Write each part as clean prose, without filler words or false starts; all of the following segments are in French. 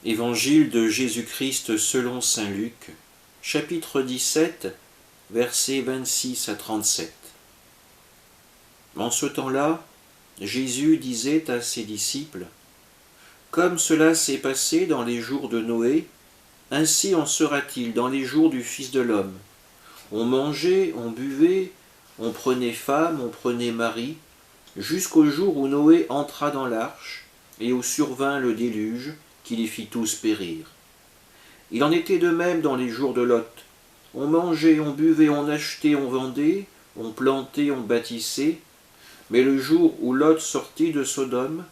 Évangile de Jésus-Christ selon saint Luc, chapitre 17, versets 26 à 37. En ce temps-là, Jésus disait à ses disciples : « Comme cela s'est passé dans les jours de Noé, ainsi en sera-t-il dans les jours du Fils de l'homme. On mangeait, on buvait, on prenait femme, on prenait mari, jusqu'au jour où Noé entra dans l'arche, et où survint le déluge, qui les fit tous périr. Il en était de même dans les jours de Lot. On mangeait, on buvait, on achetait, on vendait, on plantait, on bâtissait. Mais le jour où Lot sortit de Sodome,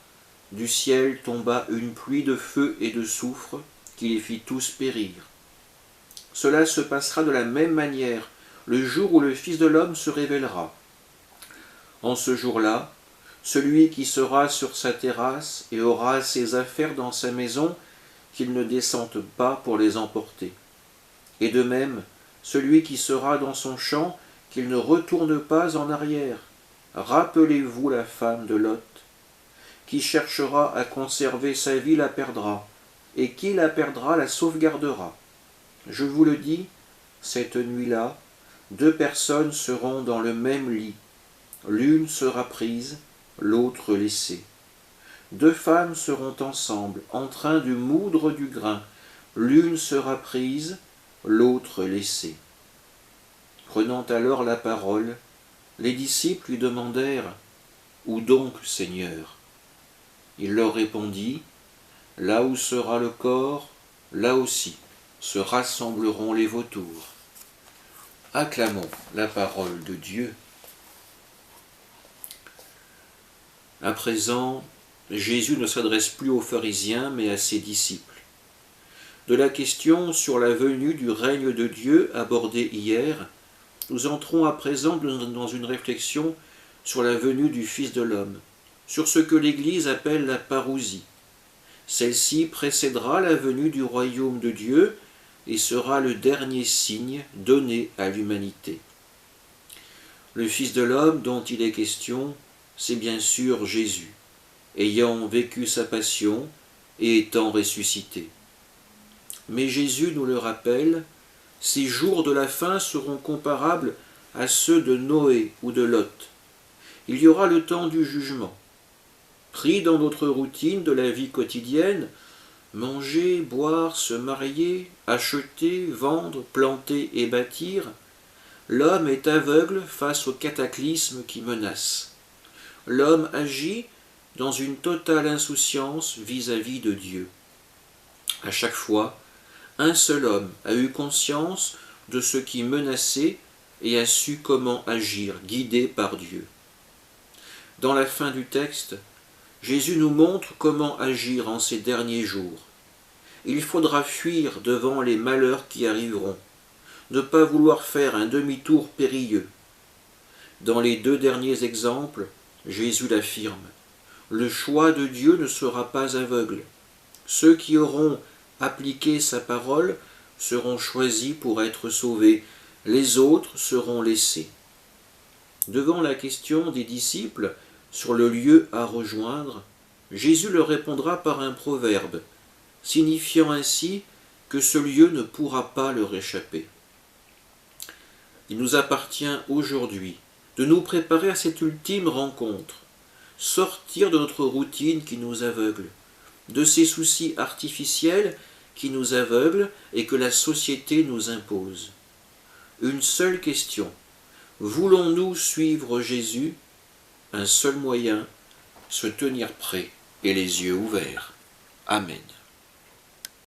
du ciel tomba une pluie de feu et de soufre, qui les fit tous périr. Cela se passera de la même manière le jour où le Fils de l'homme se révélera. En ce jour-là, celui qui sera sur sa terrasse et aura ses affaires dans sa maison, qu'il ne descende pas pour les emporter. Et de même, celui qui sera dans son champ, qu'il ne retourne pas en arrière. Rappelez-vous la femme de Lot. Qui cherchera à conserver sa vie la perdra, et qui la perdra la sauvegardera. Je vous le dis, cette nuit-là, 2 personnes seront dans le même lit. L'une sera prise, l'autre laissée. 2 femmes seront ensemble, en train de moudre du grain. L'une sera prise, l'autre laissée. Prenant alors la parole, les disciples lui demandèrent : « Où donc, Seigneur ? » Il leur répondit : « Là où sera le corps, là aussi se rassembleront les vautours. » Acclamons la parole de Dieu. À présent, Jésus ne s'adresse plus aux pharisiens, mais à ses disciples. De la question sur la venue du règne de Dieu abordée hier, nous entrons à présent dans une réflexion sur la venue du Fils de l'homme, sur ce que l'Église appelle la parousie. Celle-ci précédera la venue du royaume de Dieu et sera le dernier signe donné à l'humanité. Le Fils de l'homme dont il est question, c'est bien sûr Jésus, ayant vécu sa passion et étant ressuscité. Mais Jésus nous le rappelle, ces jours de la fin seront comparables à ceux de Noé ou de Lot. Il y aura le temps du jugement. Pris dans notre routine de la vie quotidienne, manger, boire, se marier, acheter, vendre, planter et bâtir, l'homme est aveugle face au cataclysme qui menace. L'homme agit dans une totale insouciance vis-à-vis de Dieu. À chaque fois, un seul homme a eu conscience de ce qui menaçait et a su comment agir, guidé par Dieu. Dans la fin du texte, Jésus nous montre comment agir en ces derniers jours. Il faudra fuir devant les malheurs qui arriveront, ne pas vouloir faire un demi-tour périlleux. Dans les 2 derniers exemples, Jésus l'affirme. Le choix de Dieu ne sera pas aveugle. Ceux qui auront appliqué sa parole seront choisis pour être sauvés, les autres seront laissés. Devant la question des disciples sur le lieu à rejoindre, Jésus leur répondra par un proverbe, signifiant ainsi que ce lieu ne pourra pas leur échapper. Il nous appartient aujourd'hui de nous préparer à cette ultime rencontre, sortir de notre routine qui nous aveugle, de ces soucis artificiels qui nous aveuglent et que la société nous impose. Une seule question : voulons-nous suivre Jésus ? Un seul moyen : se tenir prêt et les yeux ouverts. Amen.